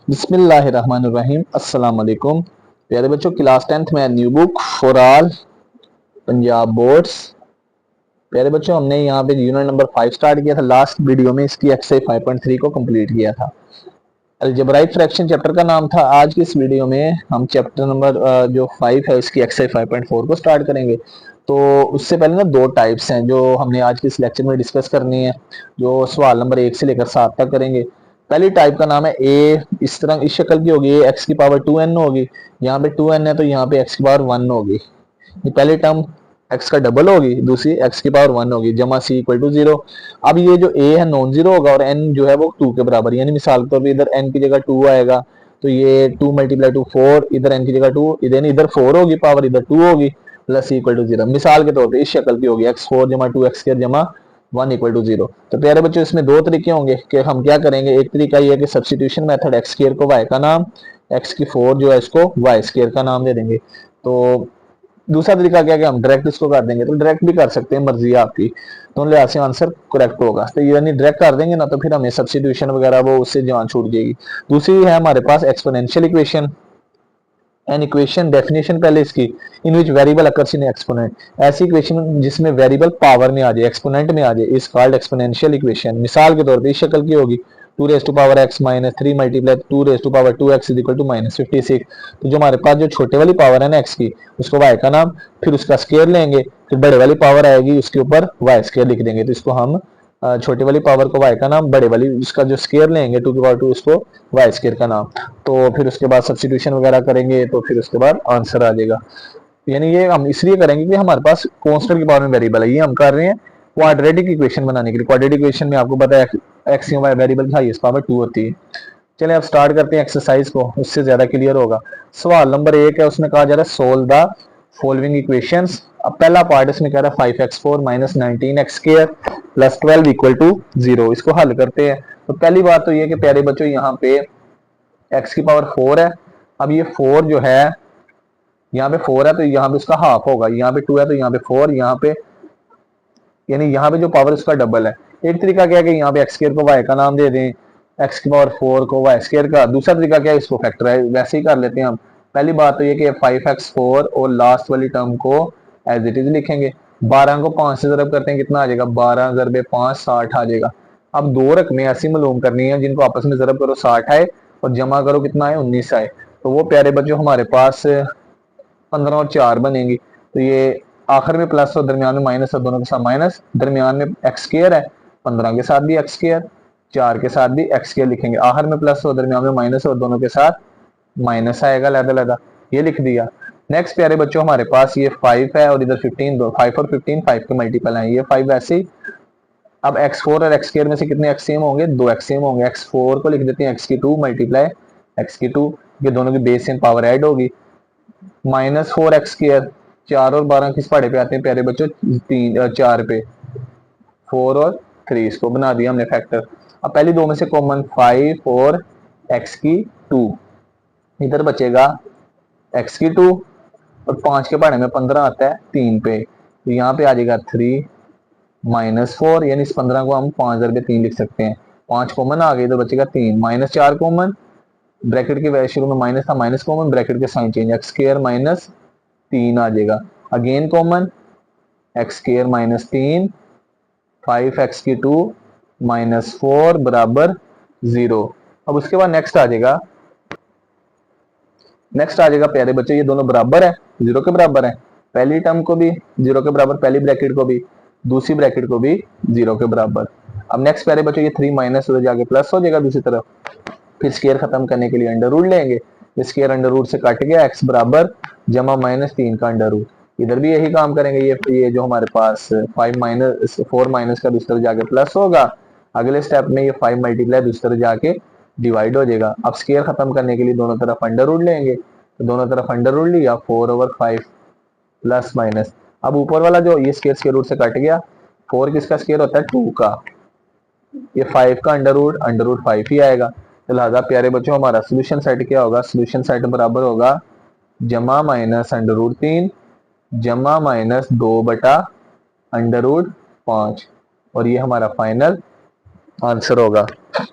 बिस्मिल्लाहिर्रहमानिर्रहीम अस्सलाम वालेकुम प्यारे बच्चों। क्लास 10th में new book for all Punjab boards. प्यारे बच्चों, हमने यहाँ पे यूनिट नंबर 5 स्टार्ट किया था। लास्ट वीडियो में इसकी एक्सरसाइज 5.3 को कंप्लीट किया था। अलजेब्राइक फ्रैक्शन चैप्टर का नाम था। आज की इस वीडियो में हम चैप्टर नंबर जो 5 है इसकी एक्सरसाइज 5.4 को स्टार्ट करेंगे। तो उससे पहले ना दो टाइप्स हैं जो हमने आज के इस लेक्चर में डिस्कस करनी है, जो सवाल नंबर 1 से लेकर 7 तक करेंगे। पहली टाइप का नाम है ए, इस तरह इस शक्ल की होगी, एक्स की पावर 2n होगी। यहाँ पे 2n है तो यहाँ पे एक्स की पावर 1 होगी। ये पहली टर्म एक्स का डबल होगी, दूसरी एक्स की पावर 1 होगी, जमा सी इक्वल टू 0। अब ये जो ए है नॉन जीरो होगा और एन जो है वो 2 के बराबर, यानी मिसाल के तौर पर इधर एन की जगह 2 आएगा तो ये 2 मल्टीप्लाई टू 4, इधर एन की जगह 2, इधर 4 होगी पावर, इधर 2 होगी, प्लस इक्वल टू 0। मिसाल के तौर पर इस शक्ल की होगी x4 जमा 2x2 जमा 1 इक्वल टू 0। तो प्यारे बच्चों, इसमें दो तरीके होंगे कि हम क्या करेंगे। एक तरीका ये है कि सब्स्टिट्यूशन मेथड, एक्स स्क्वायर को वाई का नाम, एक्स की 4 जो है इसको वाई स्क्वायर का नाम दे देंगे। तो दूसरा तरीका क्या है कि हम डायरेक्ट इसको कर देंगे। तो डायरेक्ट भी कर सकते हैं, मर्जी है आपकी। तो लिहाज से आंसर करेक्ट होगा। तो यानी डायरेक्ट कर देंगे ना तो फिर हमें सब्स्टिट्यूशन वगैरह वो उससे जान छूट जाएगी। दूसरी है हमारे पास exponential equation. An equation definition पहले इसकी, in which variable occurs in exponent. ऐसी इक्वेशन जिसमें वेरिएबल पावर में आ जाए, एक्सपोनेंट में आ जाए, इज कॉल्ड एक्सपोनेंशियल इक्वेशन। मिसाल के तौर पे इस शक्ल की होगी 2 raise to power x minus 3 multiply 2 raise to power 2x is equal to minus 56। तो जो हमारे पास जो छोटे वाली पावर है ना x की, उसको y का नाम, फिर उसका स्केयर लेंगे, फिर बड़े वाली पावर आएगी उसके ऊपर y स्केयर लिख देंगे। तो इसको हम छोटे वाली पावर को y का नाम, बड़े वाली उसका जो स्केयर लेंगे 2 की पावर 2 उसको y स्केयर का नाम। तो फिर उसके बाद सब्स्टिट्यूशन वगैरह करेंगे तो फिर उसके बाद आंसर आ जाएगा। यानी ये हम इसलिए करेंगे कि हमारे पास कांस्टेंट की पावर में वेरिएबल है। ये हम कर रहे हैं क्वाड्रेटिक इक्वेशन बनाने के लिए। क्वाड्रेटिक इक्वेशन में आपको पता है एक्स वाई वेरिएबल की हाईएस्ट पावर 2 होती है। चलिए अब स्टार्ट करते हैं एक्सरसाइज को, उससे ज्यादा क्लियर होगा। सवाल नंबर 1 है, उसमें कहा जा रहा है सोल्व द फॉलोइंग इक्वेशंस। अब पहला पार्ट इसमें कह रहा है 5x4 minus 19x square plus 12 equal to 0। इसको हल करते हैं। तो पहली बात तो ये कि प्यारे बच्चों, यहाँ पे x की पावर 4 है। अब ये 4 जो है, यहाँ पे 4 है तो यहाँ पे उसका हाफ होगा, यहाँ पे 2 है तो यहाँ पे 4, यहाँ पे यानी यहाँ पे जो पावर उसका डबल है। एक तरीका क्या है कि यहाँ पे एक्स स्क्वायर को वाई का नाम दे दें, एक्स की पावर 4 को वाई स्क्वायर का। दूसरा तरीका क्या है, इसको फैक्टराइज वैसे ही कर लेते हैं हम। पहली बात तो ये कि 5x4 और लास्ट वाली टर्म को एज इट इज लिखेंगे। 12 को 5 से जरब करते हैं, कितना आ जाएगा, 12 ज़रबे 5 60 आ जाएगा। अब दो रकमें ऐसी मालूम करनी है जिनको आपस में जरब करो 60 आए और जमा करो कितना आए, 19 आए। तो वो प्यारे बच्चों हमारे पास 15 और 4 बनेंगी। तो ये आखिर में प्लस और दरमियान में माइनस और दोनों के साथ माइनस, दरमियान में एक्स स्क्वायर है, 15 के साथ भी एक्स स्क्वायर, 4 के साथ भी एक्स स्क्वायर लिखेंगे। आखिर में प्लस और दरमियान में माइनस और दोनों के साथ माइनस आएगा, लहदा लहदा ये लिख दिया। नेक्स्ट प्यारे बच्चों हमारे पास ये 5 है और इधर 15, दो 5 और 15 5 के मल्टीपल है, ये 5 ऐसे ही। अब x4 और x स्क्वायर में से कितने x सेम होंगे, 2 x सेम होंगे। x4 को लिख देते हैं x की 2 मल्टीप्लाई x की 2, ये दोनों की बेस सेम पावर ऐड होगी, माइनस 4x स्क्वायर। 4 और 12 किस पहाड़े पे आते हैं प्यारे बच्चों, 4 पे, 4 और 3 इसको बना दिया हमने फैक्टर। अब पहली दो में से कॉमन 5 और x की 2, इधर बचेगा x की 2 और 5 के पहाड़े में 15 आता है 3 पे, तो यहाँ पे आ जाएगा 3 माइनस 4, यानी इस 15 को हम 5 जरबे 3 लिख सकते हैं। 5 कॉमन आ गई तो बचेगा 3, माइनस 4 कॉमन, ब्रैकेट के शुरू में माइनस था, माइनस कॉमन, ब्रैकेट के sign change, x square minus 3 आ जाएगा। Again common, x square minus 3, 5x की 2 माइनस 4 बराबर 0। अब उसके बाद नेक्स्ट आ जाएगा प्यारे बच्चे, ये दोनों बराबर है, 0 के बराबर है। पहली टर्म को भी 0 के बराबर, पहली ब्रैकेट को भी, दूसरी ब्रैकेट को भी 0 के बराबर। अब नेक्स्ट प्यारे बच्चों ये 3 माइनस उधर जाके प्लस हो जाएगा दूसरी तरफ। फिर स्केयर खत्म करने के लिए अंडर रूट लेंगे, स्केयर अंडर रूट से कट गया, x बराबर जमा माइनस 3 का अंडर रूट। इधर भी यही काम करेंगे। ये जो हमारे पास 5 माइनस 4 माइनस का दूसरी तरफ जाके प्लस होगा, अगले स्टेप में ये 5 मल्टीप्लाई दूसरी तरफ जाके डिवाइड हो जाएगा। अब स्केयर खत्म करने के लिए दोनों तरफ अंडर रूट लेंगे, तो दोनों तरफ अंडर रूट लिया, 4/5 प्लस माइनस। अब ऊपर वाला जो ये स्केयर रूट से कट गया, 4 किसका स्केयर होता है, 2 का, ये 5 का अंडर रूट 5 ही आएगा। तो लिहाजा प्यारे बच्चों हमारा सोल्यूशन सेट क्या होगा, सोल्यूशन सेट बराबर होगा जमा माइनस अंडर रूट 3 जमा माइनस 2 बटा अंडर रूट 5, और ये हमारा फाइनल आंसर होगा।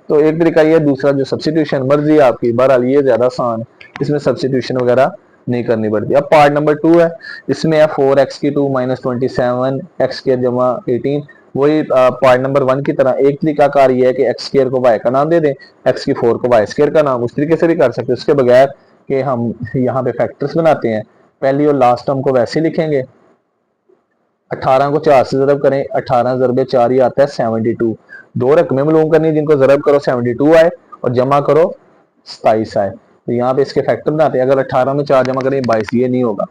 तो एक तरीका ये, दूसरा जो सब्स्टिट्यूशन, मर्जी आपकी, बहरहाल ये ज्यादा आसान, इसमें सब्स्टिट्यूशन वगैरह नहीं करनी पड़ती। अब पार्ट नंबर 2 है, इसमें है 4x की 2 माइनस 27 एक्स स्क्र जमा 18। वही पार्ट नंबर 1 की तरह एक तरीकाकार ये है कि एक्स स्क्र को y का नाम दे दें, एक्स की 4 को y स्क्र का नाम, उस तरीके से भी कर सकते हैं उसके बगैर कि हम यहाँ पे फैक्टर्स बनाते हैं। पहली और लास्ट टर्म को वैसे लिखेंगे, 18 को 4 से ज़रब करें, 18 ज़रबे 4 ही आता है 72। दो रकमें मालूम करनी है जिनको ज़रब करो 72 आए और जमा करो 27 आए। तो यहाँ पे इसके फैक्टर बनाते हैं, अगर 18 में 4 जमा करें 22, ये नहीं होगा।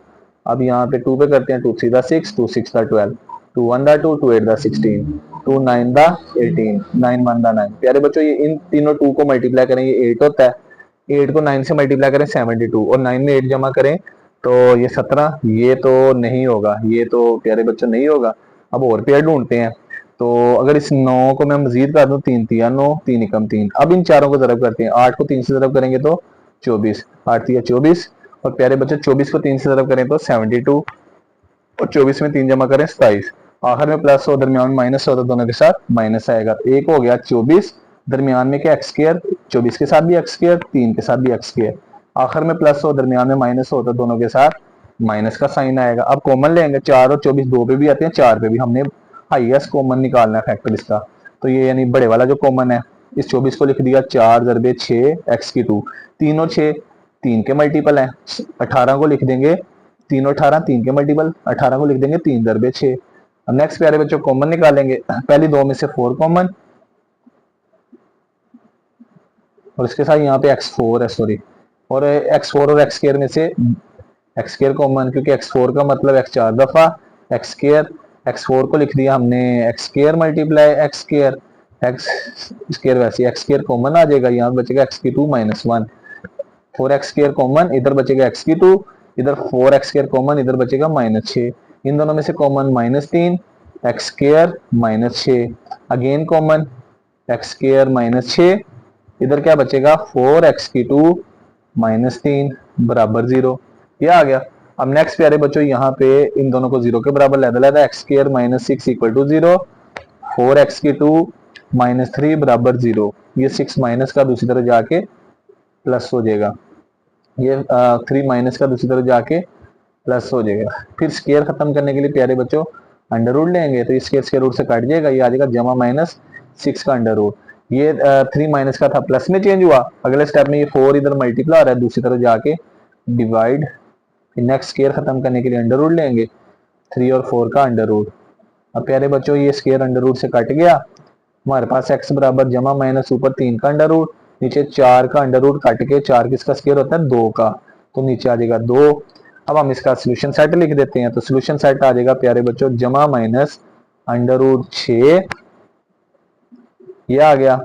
अब यहाँ पे 2 पे करते हैं, 2 3 6, 2 6 12, 2 1 2, 2 8 16, 2 9 18, 9 1 9। प्यारे बच्चों, ये इन तीनों 2 को मल्टीप्लाई करें ये 8 होता है, 8 को 9 से मल्टीप्लाई करें 72, और 9 में 8 जमा करें तो ये 17। ये तो नहीं होगा, ये तो प्यारे बच्चों नहीं होगा। अब और पेयर ढूंढते हैं, तो अगर इस 9 को मैं मजीद कर दूं, 3 तिया 9, 3 एकम 3। अब इन चारों को ज़रब करते हैं, 8 को 3 से ज़रब करेंगे तो 24, 8 तिया 24, और प्यारे बच्चों 24 को 3 से ज़रब करें तो 72, और 24 में 3 जमा करें 27। आखिर में प्लस हो, दरमियान में माइनस हो, तो दोनों के साथ माइनस आएगा। एक हो गया 24, दरमियान में क्या एक्स स्क्र, 24 के साथ भी एक्स स्क्र, 3 के साथ भी एक्स स्क्र। आखिर में प्लस हो, दरमियान में माइनस हो, तो दोनों के साथ माइनस का साइन आएगा। अब कॉमन लेंगे, 4 और 24 दो पे भी आते हैं, 4 पे भी। हमने हाईएस्ट कॉमन निकालना है फैक्टर इसका, तो ये यानी बड़े वाला जो कॉमन है, इस 24 को लिख दिया 4 ज़रबे 6 एक्स की 2, 3 और 6 3 के मल्टीपल है। 18 को लिख देंगे, 3 और 18 3 के मल्टीपल, 18 को लिख देंगे 3 ज़रबे 6। अब नेक्स्ट प्यारे बच्चों कॉमन निकालेंगे, पहली दो में से 4 कॉमन, और इसके साथ यहाँ पे x4 है, सॉरी, और x4 और x स्क्र में से x स्क्र कॉमन, क्योंकि x4 का मतलब x 4 दफा x स्क्र, x4 को लिख दिया हमने x square multiply x square, x square वैसे x स्क्र कॉमन आ जाएगा, यहाँ बचेगा x की 2 माइनस 1, 4x स्क्र कॉमन, इधर बचेगा x की 2, इधर 4x स्क्र कॉमन, इधर बचेगा माइनस 6। इन दोनों में से common minus 3, x square minus 6, again common x square minus 6, इधर क्या बचेगा 4x की 2 माइनस 3 बराबर 0। ये आ गया। अब नेक्स्ट प्यारे बच्चों यहाँ पे इन दोनों को 0 के बराबर लेता लेता, x square minus 6 equal to 0, 4x की 2 माइनस 3 बराबर 0। ये 6 माइनस का दूसरी तरफ जाके प्लस हो जाएगा, ये 3 माइनस का दूसरी तरफ जाके प्लस हो जाएगा। फिर स्क्वायर खत्म करने के लिए प्यारे बच्चों अंडर रूट लेंगे, तो स्क्वायर स्क्वायर रूट से कट जाएगा, ये आ जाएगा जमा माइनस 6 का अंडर रूट। ये 3 माइनस का था, प्लस में चेंज हुआ। अगले स्टेप में ये 4 इधर मल्टीप्लाई हो रहा है, दूसरी तरफ जाके डिवाइड। फिर नेक्स्ट स्क्वायर खत्म करने के लिए अंडर रूट लेंगे, 3 और 4 का अंडर रूट। अब प्यारे बच्चों ये स्क्वायर अंडर रूट से कट गया, हमारे पास x बराबर जमा माइनस ऊपर 3 का अंडर रूट, नीचे 4 का अंडर रूट काट के, 4 किसका स्क्वायर होता है 2 का, तो नीचे आ जाएगा 2। अब हम इसका सोल्यूशन सेट लिख देते हैं, तो सोल्यूशन सेट आ जाएगा प्यारे बच्चों जमा माइनस अंडर रूट 6, ये आ गया,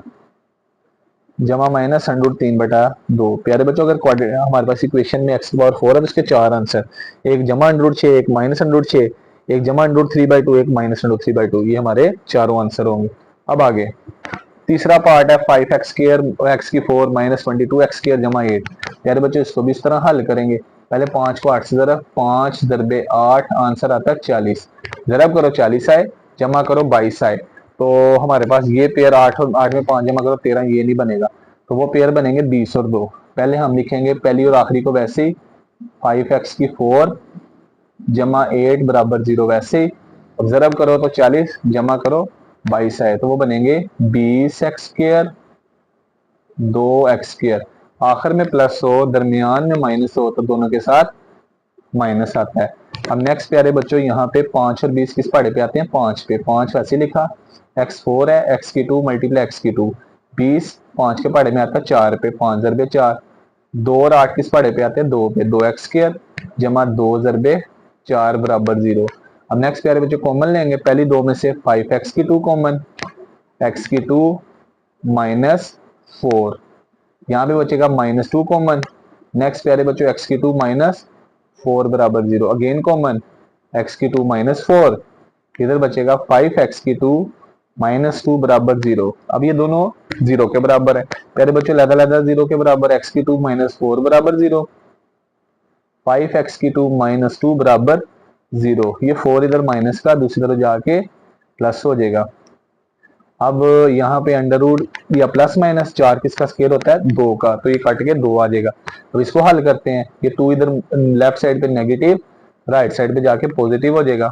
जमा माइनस अंडर रूट 3/2। प्यारे बच्चों अगर हमारे पास इक्वेशन में x की पावर 4 है तो इसके 4 आंसर, एक जमा अंडर रूट 6, एक माइनस अंडर रूट 6, एक जमा अंडर रूट 3/2, एक माइनस अंडर रूट 3/2, ये हमारे चारों आंसर होंगे। अब आगे तीसरा पार्ट है 5x स्क्र एक्स की 4 माइनस 22 एक्स स्क्र जमा 8। प्यारे बच्चों इसको भी इस तरह हल करेंगे, पहले 5 को 8 से ज़रब, 5 ज़रबे 8, आंसर आता है 40, ज़रब करो 40 आए, जमा करो 22 आए। तो हमारे पास ये पेयर 8 और 8 में 5 जमा करो 13, ये नहीं बनेगा, तो वो पेयर बनेंगे 20 और 2। पहले हम लिखेंगे पहली और आखिरी को वैसे ही, 5x की 4 जमा 8 बराबर 0 वैसे ही, अब ज़रब करो तो 40, जमा करो 22 आए, तो वो बनेंगे 20x स्क्र 2x स्क्र, आखिर में प्लस हो, दरमियान में माइनस हो, तो दोनों के साथ माइनस आता है। अब नेक्स्ट प्यारे बच्चों यहाँ पे 5 और 20 किस पहाड़े पे आते हैं 5 पे, 5 वैसे लिखा, x4 है, x की 2 मल्टीप्लाई x की 2, 20 5 के पहाड़े में आता है 4 पे, 5 ज़रबे 4, 2 और 8 किस पहाड़े पे आते हैं 2 पे, 2x स्क्र जमा 2 ज़रबे 4 बराबर 0। अब नेक्स्ट प्यारे बच्चों कॉमन लेंगे, पहली दो में से 5x की 2 कॉमन, x की 2 माइनस 4, यहाँ पे बचेगा माइनस 2 कॉमन। नेक्स्ट प्यारे बच्चों x की 2 माइनस 4 बराबर 0, अगेन कॉमन x की 2 माइनस 4, इधर बचेगा 5x की 2 माइनस 2 बराबर 0। अब ये दोनों 0 के बराबर है, प्यारे बच्चों लहदा लहदा 0 के बराबर, x की 2 माइनस 4 बराबर 0, 5x की 2 माइनस 2 बराबर 0। ये 4 इधर माइनस का दूसरी तरफ जाके प्लस हो जाएगा। अब यहाँ पे अंडर रूट या प्लस माइनस 4 किसका स्केयर होता है 2 का, तो ये कट के 2 आ जाएगा। अब इसको हल करते हैं, ये 2 इधर लेफ्ट साइड पे नेगेटिव, राइट साइड पे जाके पॉजिटिव हो जाएगा।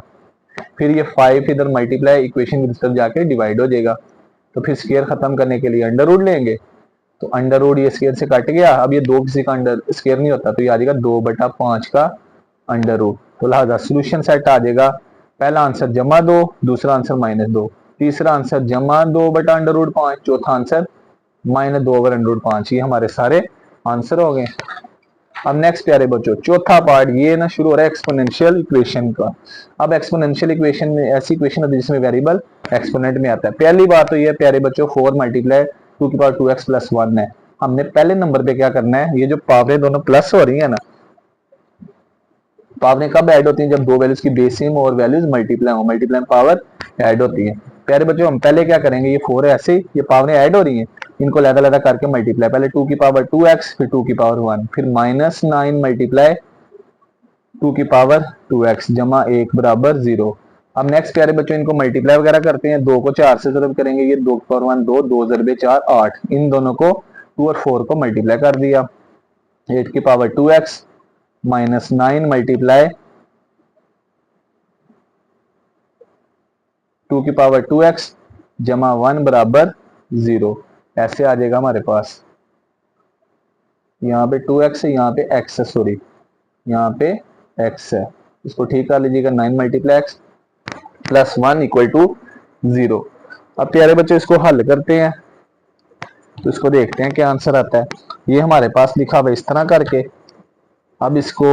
फिर ये 5 इधर मल्टीप्लाई इक्वेशन की तरफ जाके डिवाइड हो जाएगा। तो फिर स्केयर खत्म करने के लिए अंडर रूट लेंगे, तो अंडर रूट ये स्केयर से कट गया। अब ये 2 किसी का अंडर स्केयर नहीं होता, तो ये आ जाएगा 2/5 का अंडर रूट। तो लिहाजा सोल्यूशन सेट आ जाएगा, पहला आंसर जमा 2, दूसरा आंसर -2, तीसरा आंसर जमा 2/√5, चौथा आंसर -2/√5। ये हमारे सारे आंसर हो गए। अब नेक्स्ट प्यारे बच्चों चौथा पार्ट ये ना शुरू हो रहा है एक्सपोनेंशियल इक्वेशन का। अब एक्सपोनेंशियल इक्वेशन में ऐसी इक्वेशन होती है जिसमें वेरिएबल एक्सपोनेंट में आता है। पहली बात तो ये प्यारे बच्चों 4 मल्टीप्लाई 2 + 1 है। हमने पहले नंबर पे क्या करना है, ये जो पावरें दोनों प्लस हो रही है ना, पावरें कब ऐड होती हैं, जब दो वैल्यूज की बेस सेम और वैल्यूज मल्टीप्लाई हो, मल्टीप्लाई पावर ऐड होती है। प्यारे बच्चों हम पहले क्या करेंगे, ये 4 है ऐसे ही, ये पावरें ऐड हो रही हैं, इनको अलग-अलग करके मल्टीप्लाई, पहले 2 की पावर 2x, फिर 2 की पावर 1, फिर -9 मल्टीप्लाई 2 की पावर 2x जमा 1 बराबर 0। अब नेक्स्ट प्यारे बच्चों इनको मल्टीप्लाई वगैरह करते हैं, 2 को 4 से जरूर करेंगे, ये 2 की पावर 1 2, 2 ज़रबे 4 8, इन दोनों को 2 और 4 को मल्टीप्लाई कर दिया, 8 की पावर 2x -9 मल्टीप्लाई 2 की पावर 2x जमा 1 बराबर 0। ऐसे आ जाएगा हमारे पास, यहाँ पे 2x है, यहाँ पे x है, सॉरी यहाँ पे x है, इसको ठीक कर लीजिएगा, 9 मल्टीप्लाई x प्लस 1 = 0। अब प्यारे बच्चों इसको हल करते हैं, तो इसको देखते हैं क्या आंसर आता है। ये हमारे पास लिखा हुआ इस तरह करके, अब इसको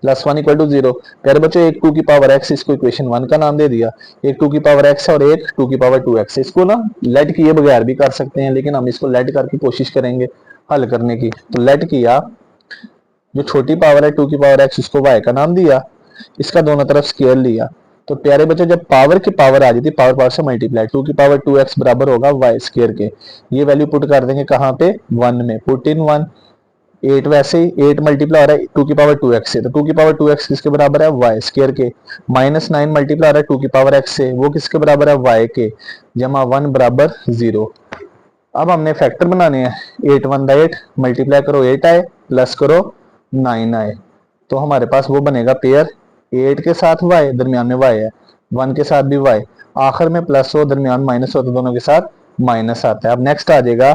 +1 = 0। प्यारे बच्चों एक 2 की पावर x, इसको इक्वेशन 1 का नाम दे दिया, एक 2 की पावर x है और एक 2 की पावर 2x। इसको ना लेट किए बगैर भी कर सकते हैं, लेकिन हम इसको लेट करके कोशिश करेंगे हल करने की। तो लेट किया, जो छोटी पावर है 2 की पावर x, इसको y का नाम दिया, इसका दोनों तरफ स्केयर लिया। तो प्यारे बच्चों जब पावर की पावर आ जाती, पावर पावर से मल्टीप्लाई, 2 की पावर 2x बराबर होगा y स्केयर के। ये वैल्यू पुट कर देंगे कहाँ पे 1 में, पुट इन 1। 8 वैसे ही 8 मल्टीप्लाई हो रहा है 2 की पावर 2x से, तो 2 की पावर 2x किसके बराबर है y स्केयर के। -9 मल्टीप्लाई हो रहा है 2 की पावर x से, वो किसके बराबर है y के, जमा 1 बराबर 0। अब हमने फैक्टर बनाने हैं, 8 1 8 मल्टीप्लाई करो 8 आए, प्लस करो 9 आए, तो हमारे पास वो बनेगा पेयर 8 के साथ y, दरमियान में y है, 1 के साथ भी y, आखिर में प्लस हो, दरमियान माइनस हो, तो दोनों के साथ माइनस आता है। अब नेक्स्ट आ जाएगा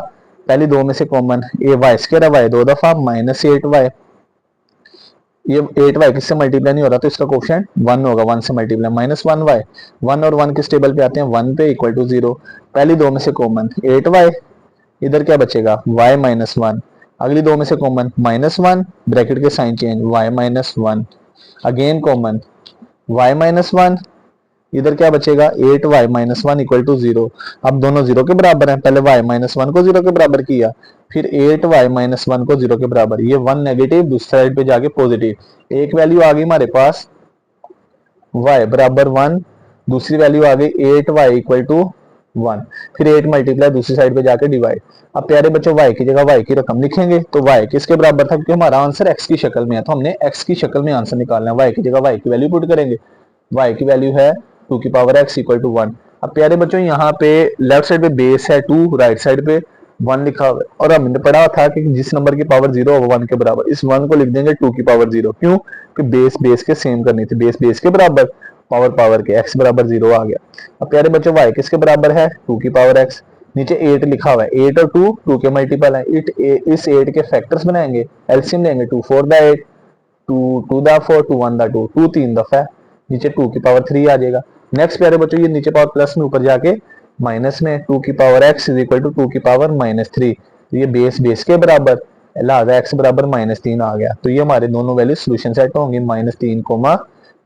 पहली दो में से कॉमन, ये y स्क्वायर है, y 2 दफा -8y, ये 8y किससे मल्टीप्लाई नहीं हो रहा, तो इसका कोफिशिएंट 1 होगा, 1 से मल्टीप्लाई -1y, 1 और 1 किस टेबल पे आते हैं 1 पे, = 0। पहली दो में से कॉमन 8y, इधर क्या बचेगा y -1, अगली दो में से कॉमन -1, ब्रैकेट के sign change, y -1, again common y -1, इधर क्या बचेगा 8y -1 = 0। अब दोनों 0 के बराबर हैं, पहले y -1 को 0 के बराबर किया, फिर 8y -1 को 0 के बराबर, ये 1 नेगेटिव, दूसरी साइड पे जाके पॉजिटिव, एक वैल्यू आ गई हमारे पास y बराबर 1, दूसरी वैल्यू आ गई 8y = 1, फिर 8 मल्टीप्लाई दूसरी साइड पे जाके डिवाइड। अब प्यारे बच्चों y की जगह y की रकम लिखेंगे, तो y किसके बराबर था, क्योंकि हमारा आंसर x की शक्ल में है, तो हमने x की शक्ल में आंसर निकालना है, y की जगह y की वैल्यू पुट करेंगे, y की वैल्यू है 2 की पावर x = 1। अब प्यारे बच्चों यहाँ पे लेफ्ट साइड पे बेस है 2, राइट साइड पे 1 लिखा हुआ है, और हमने पढ़ा था कि जिस नंबर की पावर 0 हो 1 के बराबर, इस 1 को लिख देंगे 2 की पावर 0, क्यों कि बेस बेस के सेम करनी थी, बेस बेस के बराबर, पावर पावर के, x बराबर 0 आ गया। अब प्यारे बच्चों y किसके बराबर है 2 की पावर x, नीचे 8 लिखा हुआ है, 8 और 2 2 के मल्टीपल है, इस 8 के फैक्टर्स बनाएंगे, एलसीएम लेंगे, 2 4 द 8, 2 2 द 4, 2 1 द 2, 2 3 दफा है, नीचे 2 की पावर 3 आ जाएगा। नेक्स्ट प्यारे बच्चों ये नीचे पावर प्लस में, ऊपर जाके माइनस में, 2 की पावर x = 2 की पावर -3, तो ये बेस बेस के बराबर, लिहाजा x बराबर -3 आ गया। तो ये हमारे दोनों वैल्यू सोल्यूशन सेट होंगे, -3,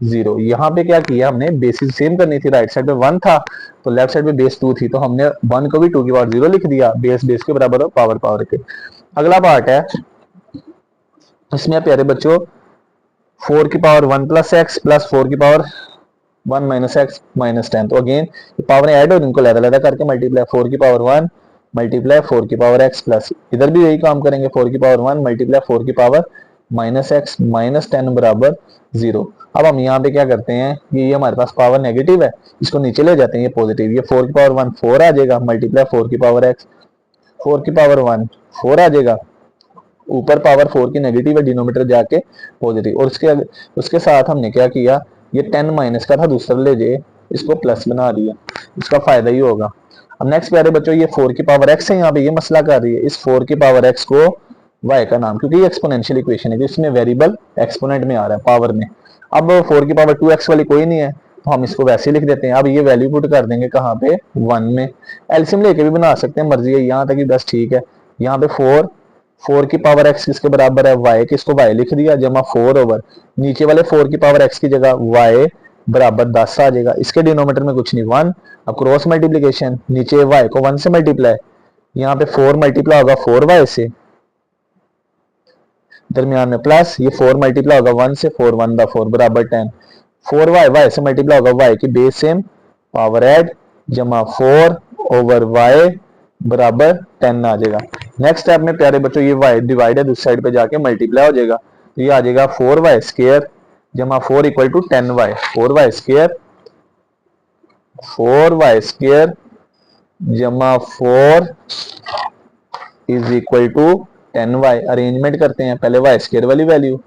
0। यहाँ पे क्या किया हमने, बेसिस सेम करनी थी, राइट साइड पे 1 था तो लेफ्ट साइड पे बेस 2 थी, तो हमने 1 को भी 2 की पावर 0 लिख दिया, बेस बेस के बराबर हो, पावर पावर के। अगला पार्ट है, इसमें प्यारे बच्चों 4 की पावर 1 + x प्लस 4 की पावर 1 - x -10, तो अगेन ये पावर ऐड और इनको अलग-अलग करके मल्टीप्लाई, 4 की पावर 1 मल्टीप्लाई 4 की पावर x प्लस, इधर भी यही काम करेंगे, 4 की पावर 1 मल्टीप्लाई 4 की पावर -x -10 बराबर 0। अब हम यहाँ पे क्या करते हैं, ये हमारे पास पावर नेगेटिव है, इसको नीचे ले जाते हैं, ये पॉजिटिव, ये 4 की पावर 1 4 आ जाएगा, मल्टीप्लाई 4 की पावर एक्स, 4 की पावर 1 4 आ जाएगा, ऊपर पावर 4 की नेगेटिव है, डिनोमीटर जाके पॉजिटिव, और उसके साथ हमने क्या किया, ये 10 माइनस का था दूसरा ले जाए, इसको प्लस बना दिया, इसका फायदा ही होगा। अब नेक्स्ट प्यारे बच्चों, ये 4 की पावर एक्स है, यहाँ पे ये मसला कर रही है, इस 4 की पावर एक्स को y का नाम, क्योंकि ये एक्सपोनेंशियल इक्वेशन है, इसमें वेरिएबल एक्सपोनेंट में आ रहा है पावर में। अब 4 की पावर 2x वाली कोई नहीं है, तो हम इसको वैसे लिख देते हैं। अब ये वैल्यू पुट कर देंगे कहाँ पे, 1 में, एलसीएम लेके भी बना सकते हैं, मर्जी है, यहाँ तक ही बस ठीक है। यहाँ पे 4 की पावर x किसके बराबर है, y, किसको y लिख दिया, जमा 4 ओवर नीचे वाले 4 की पावर x की जगह y बराबर 10 आ जाएगा, इसके डिनोमीटर में कुछ नहीं 1। अब क्रॉस मल्टीप्लीकेशन, नीचे y को 1 से मल्टीप्लाई, यहाँ पे 4 मल्टीप्लाई होगा 4y से, दरमियान में प्लस, ये 4 मल्टीप्लाई होगा 1 से, 4 1 4 बराबर 10, 4y y से मल्टीप्लाई होगा y की बेस सेम, पावर ऐड, जमा 4 ओवर y बराबर 10 आ जाएगा। नेक्स्ट स्टेप में प्यारे बच्चों, ये y डिवाइड है, दूसरी साइड पे जाके मल्टीप्लाई हो जाएगा, तो ये आ जाएगा 4y स्क्वायर जमा 4 equal to 10y, 4y square, 4y square जमा 4 is equal to 10y। Arrangement करते हैं, पहले y स्क्वायर वाली वैल्यू,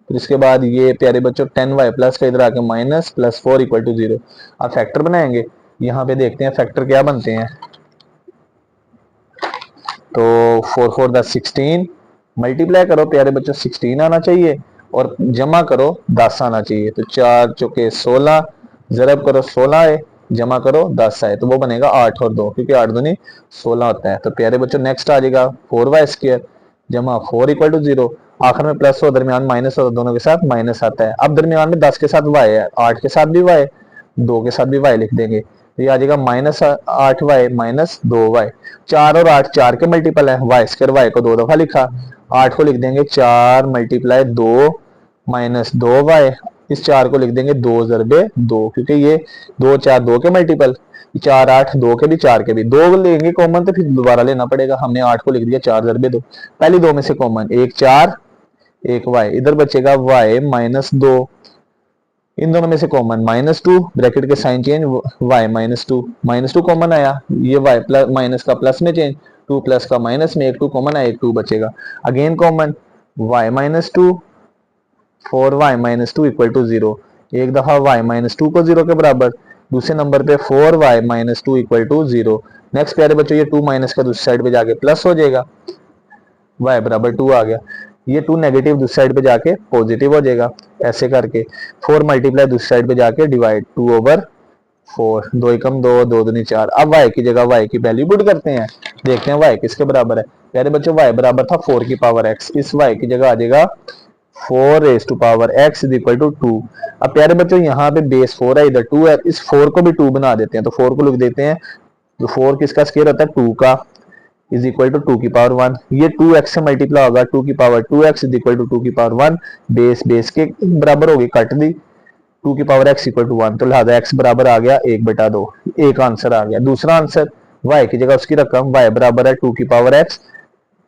फिर इसके बाद ये प्यारे बच्चों 10y प्लस का इधर आके माइनस, प्लस 4 इक्वल टू 0। अब फैक्टर बनाएंगे, यहाँ पे देखते हैं फैक्टर क्या बनते हैं, तो 4 4 10 16, मल्टीप्लाई करो प्यारे बच्चों 16 आना चाहिए, और जमा करो 10 आना चाहिए, तो 4 चौके 16, जरब करो 16 आए, जमा करो 10 आए, तो वो बनेगा 8 और 2, क्योंकि 8 दूनी 16 होता है। तो प्यारे बच्चों नेक्स्ट आ जाएगा 4y स्क्वायर जमा 4 इक्वल टू 0, आखिर में प्लस हो, दरमियान माइनस हो, दोनों के साथ माइनस आता है। अब दरमियान में 10 के साथ y है, 8 के साथ भी y, 2 के साथ भी y लिख देंगे, तो ये आ जाएगा -8y माइनस 2y, 4 और 8 4 के मल्टीपल है, y स्क्वायर y को 2 दफा लिखा, 8 को लिख देंगे 4 मल्टीप्लाई 2 माइनस 2y, इस 4 को लिख देंगे 2 ज़रबे 2, क्योंकि ये 2 4 2 के मल्टीपल, 4 8 2 के भी 4 के भी, 2 लेंगे कॉमन तो फिर दोबारा लेना पड़ेगा, हमने 8 को लिख दिया 4 ज़रबे 2, पहली 2 में से कॉमन, एक 4 एक y, इधर बचेगा y माइनस 2, इन दोनों में से कॉमन -2, ब्रैकेट के साइन चेंज, y -2 कॉमन आया, ये y प्लस माइनस का प्लस में चेंज, 2 प्लस का माइनस में, एक 2 कॉमन आया, एक 2 बचेगा, again common y -2, 4y -2 equal to 0, एक दफा y -2 को 0 के बराबर, दूसरे नंबर पे 4y -2 इक्वल टू 0। नेक्स्ट प्यारे बच्चों, ये 2 माइनस का दूसरी साइड पे जाके प्लस हो जाएगा, y बराबर 2 आ गया, ये 2 नेगेटिव दूसरी साइड पे जाके पॉजिटिव हो जाएगा, ऐसे करके 4 मल्टीप्लाई दूसरी साइड पे जाके डिवाइड 2 ओवर 4, 2 एकम 2, 2 दूनी 4। अब y की जगह y की वैल्यू पुट करते हैं, देखते हैं y किसके बराबर है। प्यारे बच्चों y बराबर था 4 की पावर x, इस y की जगह आ जाएगा 4 raise to power x is equal to 2। अब प्यारे बच्चों यहाँ पे बेस 4 है, इधर 2 है, इस 4 को भी 2 बना देते हैं, तो 4 को लिख देते हैं, तो 4 किसका स्क्वायर होता है 2 का, इज इक्वल टू 2 की पावर 1, ये 2x से मल्टीप्लाई होगा 2 की power 2x is equal to 2 की पावर 1, बेस बेस के बराबर होगी, कट दी, 2 की पावर x इक्वल टू 1, तो लिहाजा x बराबर आ गया 1/2, एक आंसर आ गया। दूसरा आंसर y की जगह उसकी रकम, y बराबर है 2 की power x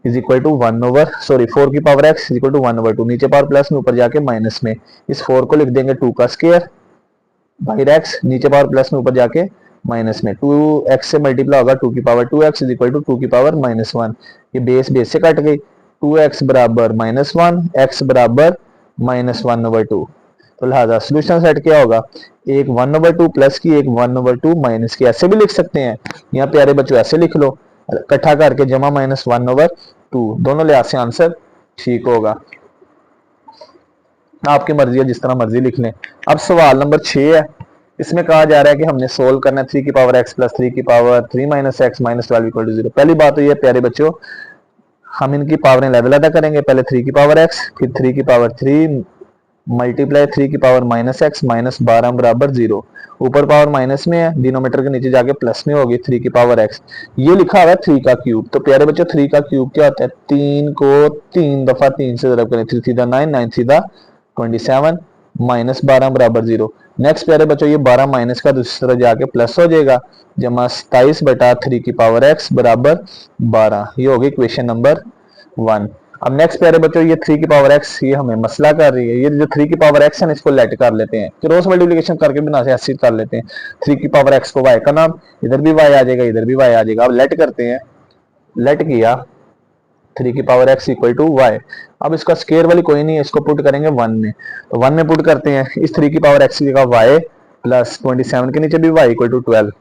is equal to 1 over, sorry 4 की power x is equal to 1 over 2, नीचे पावर प्लस में, ऊपर जाके माइनस में, इस 4 को लिख देंगे 2 का स्क्वायर बाहर x, नीचे पावर प्लस में, ऊपर जाके माइनस में, 2x से मल्टीप्लाई होगा 2 की power 2x is equal to 2 की पावर -1, ये बेस बेस से कट गई, 2x बराबर -1, x बराबर -1 ओवर 2, तो लिहाजा सोल्यूशन सेट क्या होगा, एक 1 ओवर 2 प्लस की, एक 1 ओवर 2 माइनस की, ऐसे भी लिख सकते हैं, यहाँ प्यारे बच्चों ऐसे लिख लो, इकट्ठा करके जमा -1 ओवर 2, दोनों लिहाज से आंसर ठीक होगा, आपकी मर्जी है, जिस तरह मर्जी लिख लें। अब सवाल नंबर 6 है, इसमें कहा जा रहा है कि हमने सोल्व करना है 3 की पावर x प्लस 3 की power 3 minus x minus 12 equal to 0। पहली बात तो ये प्यारे बच्चों, हम इनकी पावरें लेवल अदा करेंगे, पहले 3 की पावर x, फिर 3 की पावर 3 मल्टीप्लाई 3 की पावर -x माइनस 12 बराबर 0, ऊपर पावर माइनस में है, डिनोमीटर के नीचे जाके प्लस में होगी 3 की पावर x, ये लिखा हुआ है 3 का क्यूब, तो प्यारे बच्चों 3 का क्यूब क्या होता है, 3 को 3 दफा 3 से ज़रब करें, 3 सीधा 9, 9 सीधा 27 माइनस 12 बराबर 0। नेक्स्ट प्यारे बच्चों, ये 12 माइनस का दूसरी तरफ जाके प्लस हो जाएगा, जमा 27 बटा 3 की पावर x बराबर 12, ये होगी क्वेश्चन नंबर 1। अब नेक्स्ट प्यारे बच्चों ये 3 की पावर x ये हमें मसला कर रही है। ये जो 3 की पावर x है इसको लेट कर लेते हैं, क्रॉस मल्टीप्लिकेशन करके बिना से ऐसे कर लेते हैं। 3 की पावर x को y का नाम, इधर भी y आ जाएगा, इधर भी y आ जाएगा। अब लेट करते हैं, लेट किया 3 की पावर x इक्वल टू वाई। अब इसका स्केयर वाली कोई नहीं है, इसको पुट करेंगे 1 में, तो 1 में पुट करते हैं। इस 3 की पावर x की जगह y प्लस 27 के नीचे भी y equal to 12,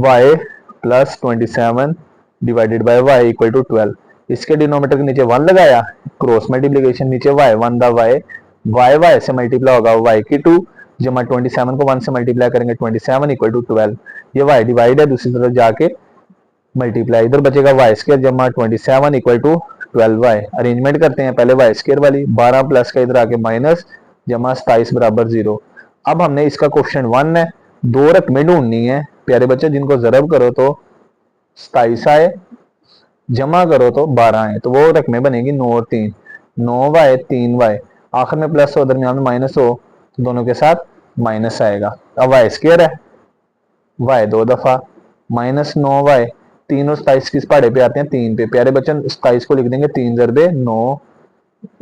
y plus 27 divided by y equal to 12। इसके डिनोमिनेटर के नीचे 1 लगाया, क्रॉस मल्टीप्लिकेशन नीचे y 1 दा y से मल्टीप्लाई होगा y की 2 जमा 27 को 1 से मल्टीप्लाई करेंगे 27 इक्वल टू 12। ये y डिवाइड है, दूसरी तरफ जाके मल्टीप्लाई, इधर बचेगा वाई स्केयर जमा 27 इक्वल टू 12y। अरेंजमेंट करते हैं पहले वाई स्केयर वाली, 12 प्लस का इधर आके माइनस जमा 27 बराबर 0। अब हमने इसका क्वेश्चन 1 है, दो रकमें ढूंढनी है प्यारे बच्चे, जिनको जरब करो तो 27 आए, जमा करो तो 12 आए, तो वो रकमें बनेगी 9 और 3, 9y 3y, आखिर में प्लस हो दरमियान में माइनस हो तो दोनों के साथ माइनस आएगा। अब वाई स्केयर है, y 2 दफा माइनस 9y, 3 और 27 किस पहाड़े पे आते हैं 3 पे, प्यारे बच्चन 27 को लिख देंगे 3 जरबे 9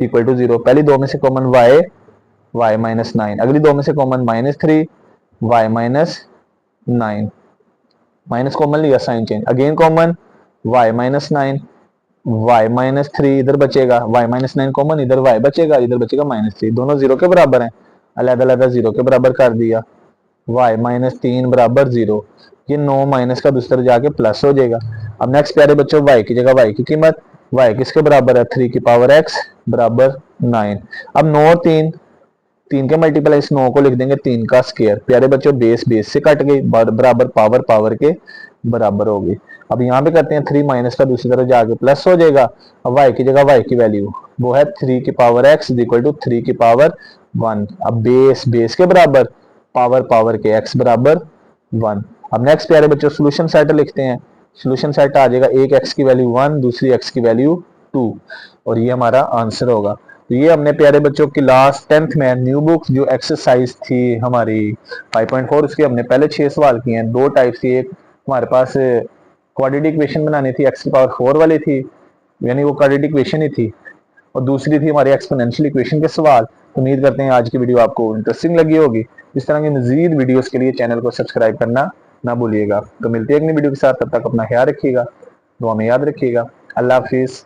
इक्वल टू 0। पहली दो में से कॉमन y माइनस 9, अगली दो में से common -3 y minus 9, minus common लिया sign change, again common y minus 9 y minus 3 इधर बचेगा, y माइनस 9 कॉमन, इधर y बचेगा, इधर बचेगा -3, दोनों 0 के बराबर हैं, अलग अलग 0 के बराबर कर दिया, y माइनस 3 बराबर 0। ये 9 माइनस का दूसरी तरफ जाके प्लस हो जाएगा। अब नेक्स्ट प्यारे बच्चों y की जगह y की कीमत, y किसके बराबर है 3 की पावर x बराबर 9। अब 9 और 3 के मल्टीप्लाई, इस 9 को लिख देंगे 3 का स्केयर, प्यारे बच्चों बेस बेस से कट गई, बराबर पावर पावर के बराबर होगी। अब यहाँ पे करते हैं 3 माइनस का दूसरी तरफ जाके प्लस हो जाएगा। अब y की जगह y की वैल्यू वो है 3 की पावर x इक्वल टू 3 की पावर 1। अब बेस बेस के बराबर, पावर पावर के x बराबर 1। अब नेक्स्ट प्यारे बच्चों सोल्यूशन सेट लिखते हैं, सोल्यूशन सेट आ जाएगा, एक x की वैल्यू 1, दूसरी x की वैल्यू 2, और ये हमारा आंसर होगा। तो ये हमने प्यारे बच्चों की लास्ट 10th में न्यू बुक जो एक्सरसाइज थी हमारी 5.4, उसके हमने पहले 6 सवाल किए हैं। दो टाइप थी, एक हमारे पास क्वाड्रेटिक इक्वेशन बनानी थी, x की पावर 4 वाली थी, यानी वो क्वाड्रेटिक इक्वेशन ही थी, और दूसरी थी हमारी एक्सपोनेंशियल इक्वेशन के सवाल। तो उम्मीद करते हैं आज की वीडियो आपको इंटरेस्टिंग लगी होगी। इस तरह की मजीद वीडियोस के लिए चैनल को सब्सक्राइब करना ना भूलिएगा। तो मिलते हैं अगली वीडियो के साथ, तब तक अपना ख्याल रखिएगा, दुआ में याद रखिएगा। अल्लाह हाफिज़।